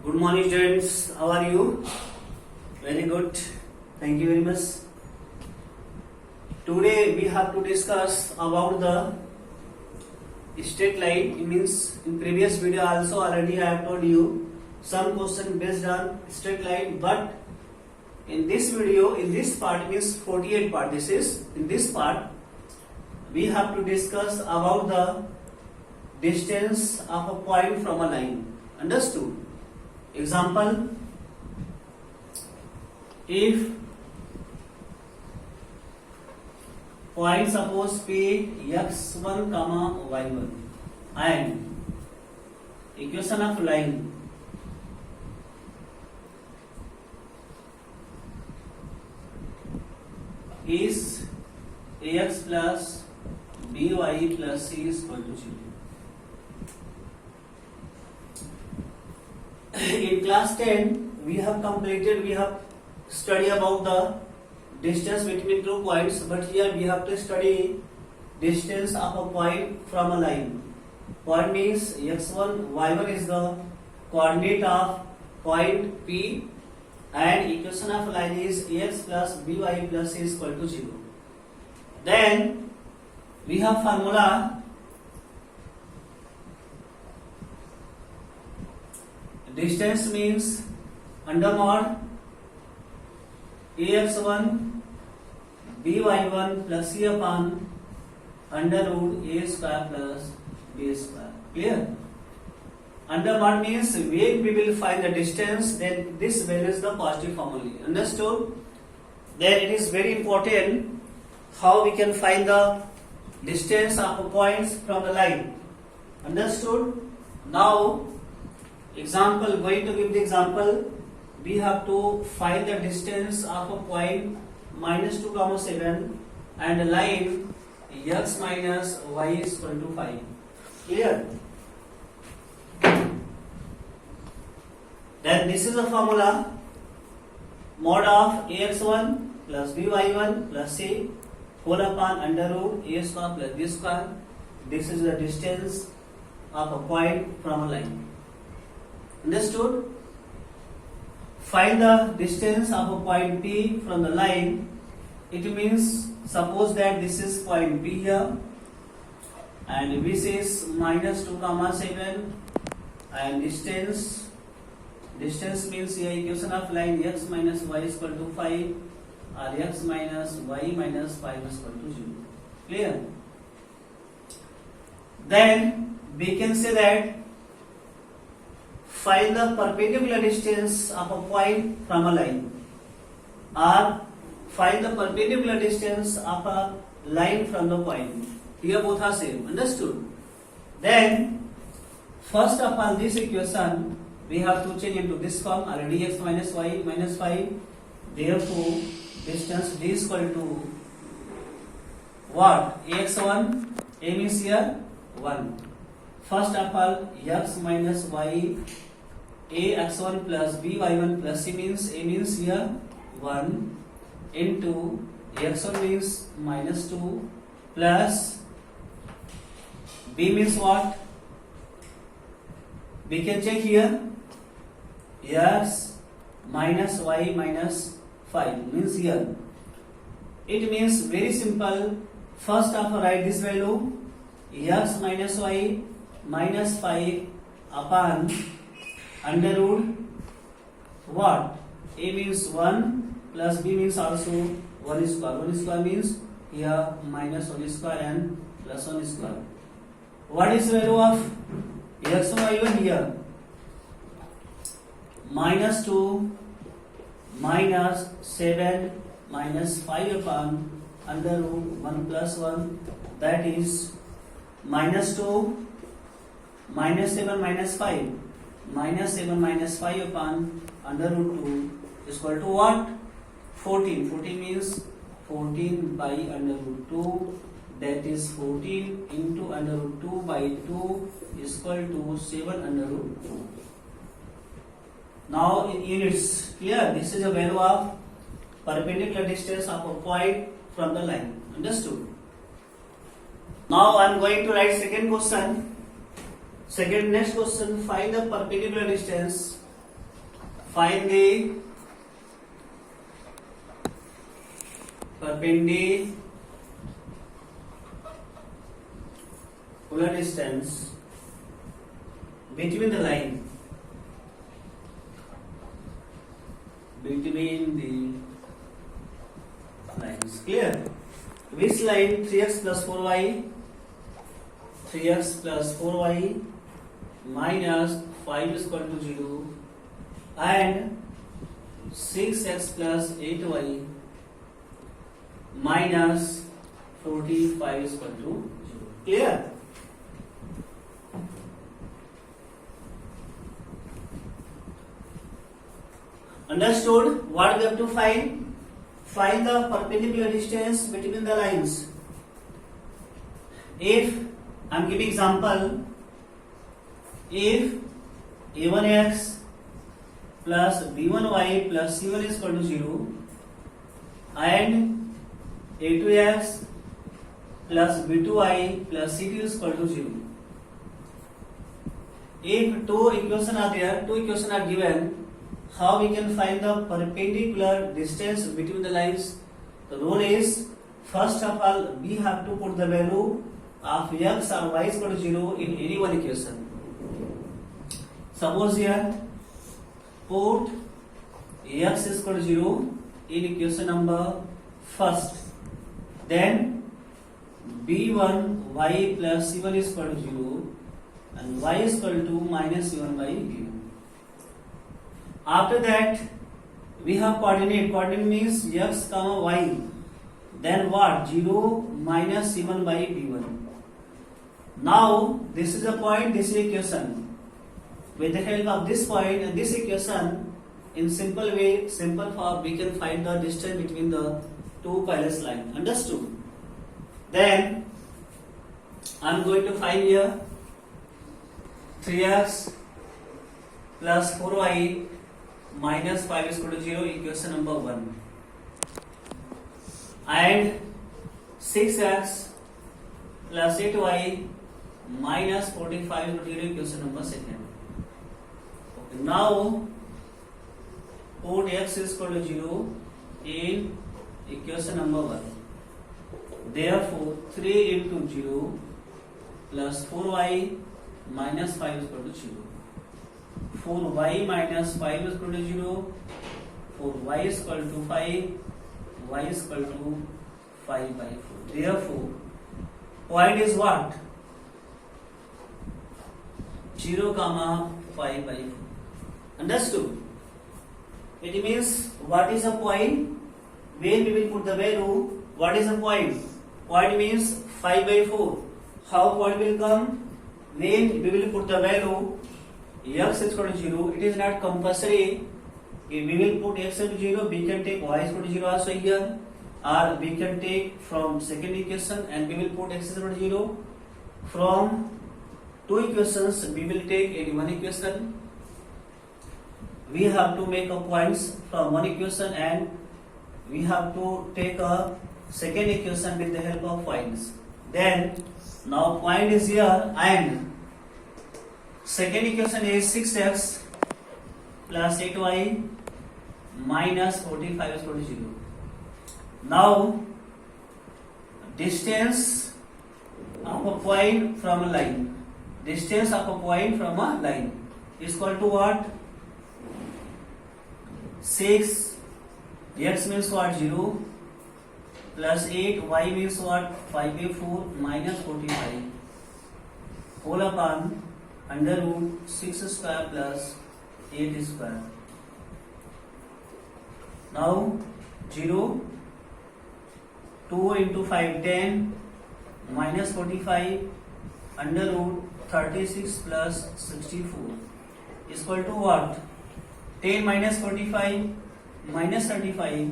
Good morning, students. How are you? Very good. Thank you very much. Today we have to discuss about the straight line. It means in previous video also already I have told you some question based on straight line, but in this video, in this part means 48 part. This is in this part we have to discuss about the distance of a point from a line. Understood? Example, if point suppose P x1 comma y1 and equation of line is ax plus by plus c is equal to 0. In class 10 we have studied about the distance between two points, but here we have to study distance of a point from a line. Point means x1, y1 is the coordinate of point P and equation of line is ax plus by plus c is equal to 0. Then we have formula distance means under mod ax1 by1 plus c upon under root a square plus b square. Clear? Under mod means when we will find the distance, then this value is the positive form only. Understood? Then it is very important how we can find the distance of points from the line. Understood? Now example, going to give the example, we have to find the distance of a point minus 2 comma 7 and a line x minus y is equal to 5. Clear? Then this is the formula mod of ax1 plus by1 plus c whole upon under root a square plus b square. This is the distance of a point from a line. Understood? Find the distance of a point P from the line. It means suppose that this is point P here and this is minus 2 comma 7 and distance means here equation of line x minus y is equal to 5 or x minus y minus 5 is equal to 0. Clear? Then we can say that find the perpendicular distance of a point from a line or find the perpendicular distance of a line from the point. Here both are same. Understood? Then first of all this equation we have to change into this form already x minus y minus 5. Therefore distance d is equal to what? Ax1, a means here 1. First of all x minus y ax1 plus by1 plus c means a means here 1 into x1 means minus 2 plus b means what? We can check here x minus y minus 5 means here. It means very simple. First of all write this value x minus y minus 5 upon under root what? A means 1 plus b means also 1 square. 1 square means here minus 1 square and plus 1 square. What is value of x y1 here? Minus 2 minus 7 minus 5 upon under root 1 plus 1, that is minus 2 minus 7 minus 5 minus 7 minus 5 upon under root 2 is equal to what? 14. 14 means 14 by under root 2, that is 14 into under root 2 by 2 is equal to 7 under root 2. Now in units, clear? This is a value of perpendicular distance of a point from the line. Understood? Now I am going to write second question. Next question, find the perpendicular distance find the perpendicular distance between the line, lines. Clear? Which line? 3x plus 4y, 3x plus 4y minus 5 is equal to 0, and 6x plus 8y minus 45 is equal to 0. Clear? Understood? What we have to find? Find the perpendicular distance between the lines. If I am giving example, if a1x plus b1y plus c1 is equal to 0 and a2x plus b2y plus c2 is equal to 0. If two equations are there, two equations are given, how we can find the perpendicular distance between the lines? The rule is, first of all, we have to put the value of x or y is equal to 0 in any one equation. Suppose here, put x is equal to 0 in equation number first. Then b1 y plus c1 is equal to 0 and y is equal to minus c1 by b1. After that, we have coordinate. Coordinate means x comma y. Then what? 0 minus c1 by b1. Now this is a point, this is equation. With the help of this point and this equation, in simple way, simple form, we can find the distance between the two parallel lines. Understood? Then I am going to find here 3x plus 4y minus 5 is equal to 0, equation number 1, and 6x plus 8y minus 45 is equal to 0, equation number 2. Okay. Now put x is equal to 0 in equation number 1. Therefore 3 into 0 plus 4y minus 5 is equal to 0. 4y minus 5 is equal to 0, 4y is equal to 5, y is equal to 5 by 4. Therefore, point is what? 0, 5 by 4. Understood? It means, what is a point? When we will put the value, what is a point? Point means 5 by 4. How point will come? When we will put the value x is equal to 0, it is not compulsory. If we will put x equal to 0, we can take y is equal to 0 also here, or we can take from second equation and we will put x is equal to 0. From two equations, we will take any one equation. We have to make a points from one equation and we have to take a second equation with the help of points. Then now point is here and second equation is 6x plus 8y minus 45 is equal to 0. Now distance of a point from a line. Distance of a point from a line is equal to what? 6 x means what? 0 plus 8 y means what? 5 by 4 minus 45 whole upon under root 6 square plus 8 square. Now 0, 2 into 5, 10 minus 45 under root 36 plus 64 is equal to what? 10 minus 45 minus 35.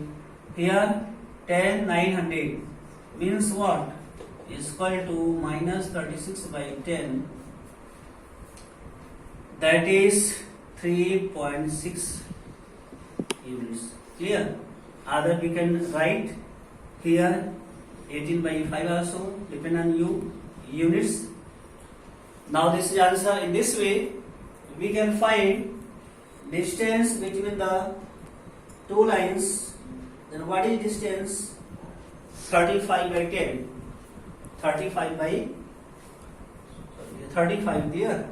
Here 10 900 means what? Is equal to minus 36 by 10. That is 3.6 units. Clear? Other we can write here 18 by 5 also, depend on you, units. Now this is answer. In this way we can find distance between the two lines, then what is distance? 35 by 10. 35 by 35 there.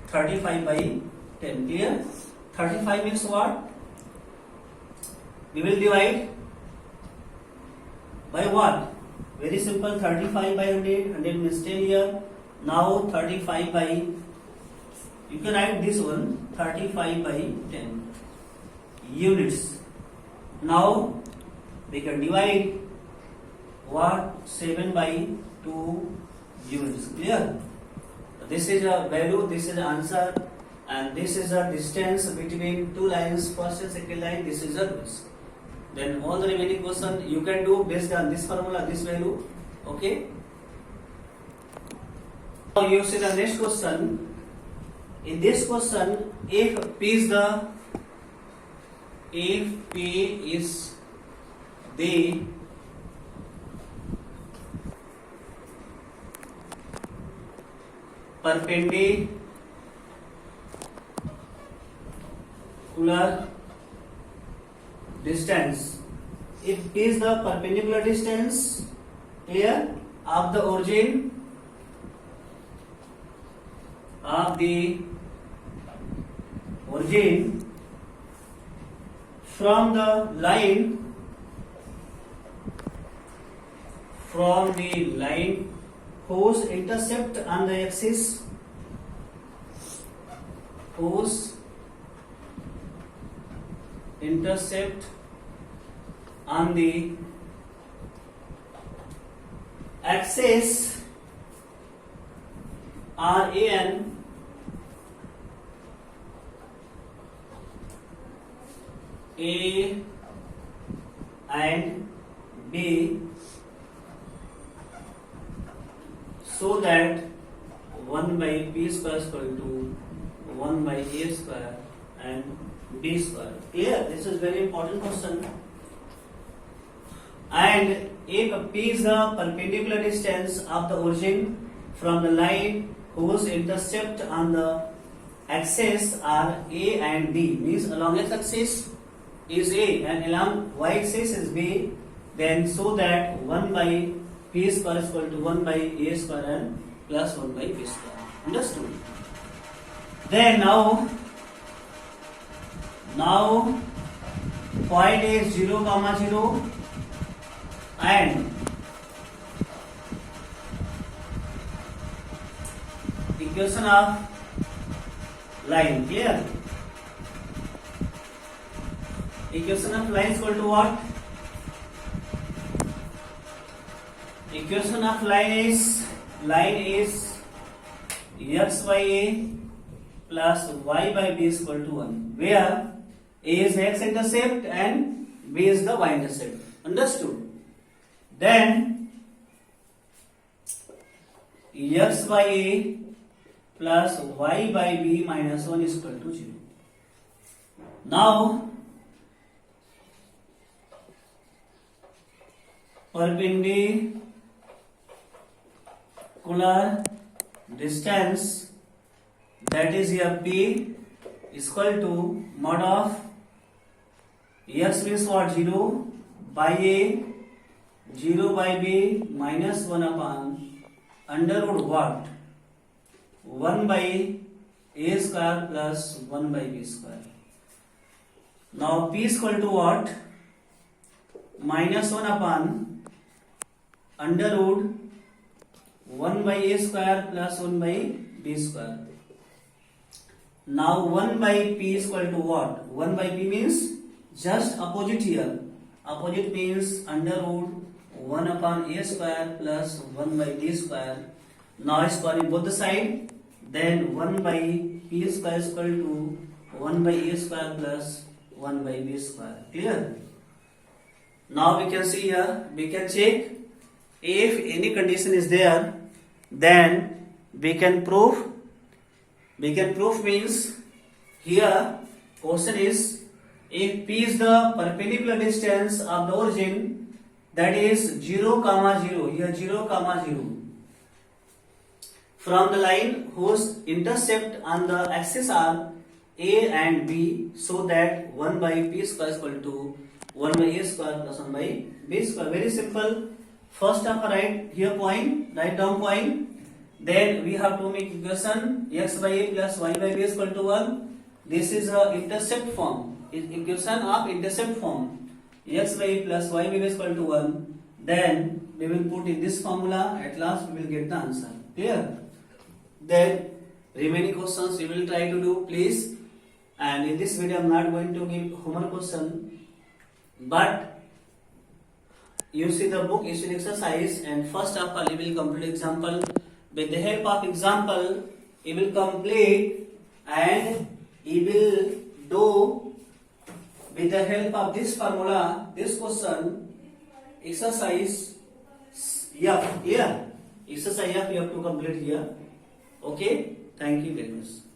35 by 10 clear. 35 means what? We will divide by what? Very simple. 35 by 100. 100 means 10 here. Now 35 by, you can write this one, 35 by 10 units. Now we can divide what? 7 by 2 units. Clear? This is a value, this is the answer, and this is the distance between two lines, first and second line. This is the units. Then all the remaining question you can do based on this formula, this value. Okay. Now you see the next question. In this question, if P is the perpendicular distance, if P is the perpendicular distance, clear, of the origin from the line whose intercept on the axis are A and B, so that 1 by P square is equal to 1 by A square and B square. Clear? This is very important question. And if P is the perpendicular distance of the origin from the line whose intercept on the axis are A and B, means along x-axis is A and along y-axis is B, then so that 1 by P square is equal to 1 by A square and plus 1 by B square. Understood? Then now point is 0, 0 and equation of line. Clear? Equation of line is equal to what? Equation of line is x by A plus y by B is equal to 1, where A is the x-intercept and B is the y-intercept. Understood? Then x by A plus y by B minus 1 is equal to 0. Now perpendicular distance, that is here P is equal to mod of x means what? 0 by A, 0 by B minus 1 upon under root what? 1 by A square plus 1 by B square. Now P is equal to what? Minus 1 upon under root 1 by A square plus 1 by B square. Now 1 by P is equal to what? 1 by P means just opposite here. Opposite means under root 1 upon A square plus 1 by D square. Now squaring both the side, then 1 by P square is equal to 1 by A square plus 1 by B square. Clear? Now we can see here, we can check if any condition is there, then we can prove. We can prove means here question is if P is the perpendicular distance of the origin, that is 0, 0, here 0, 0, from the line whose intercept on the axis are A and B, so that 1 by P square is equal to 1 by A square plus 1 by B square. Very simple. First of all, write here point, write down point. Then we have to make equation x by A plus y by B is equal to 1. This is a intercept form. Equation of intercept form. X by A plus y by B is equal to 1. Then we will put in this formula. At last we will get the answer. Clear? Then remaining questions we will try to do, please. And in this video I am not going to give homework question, but you see the book, you see exercise, and first of all you will complete example. With the help of example you will complete, and you will do with the help of this formula this question exercise F. Here exercise F you have to complete here. Okay, thank you very much.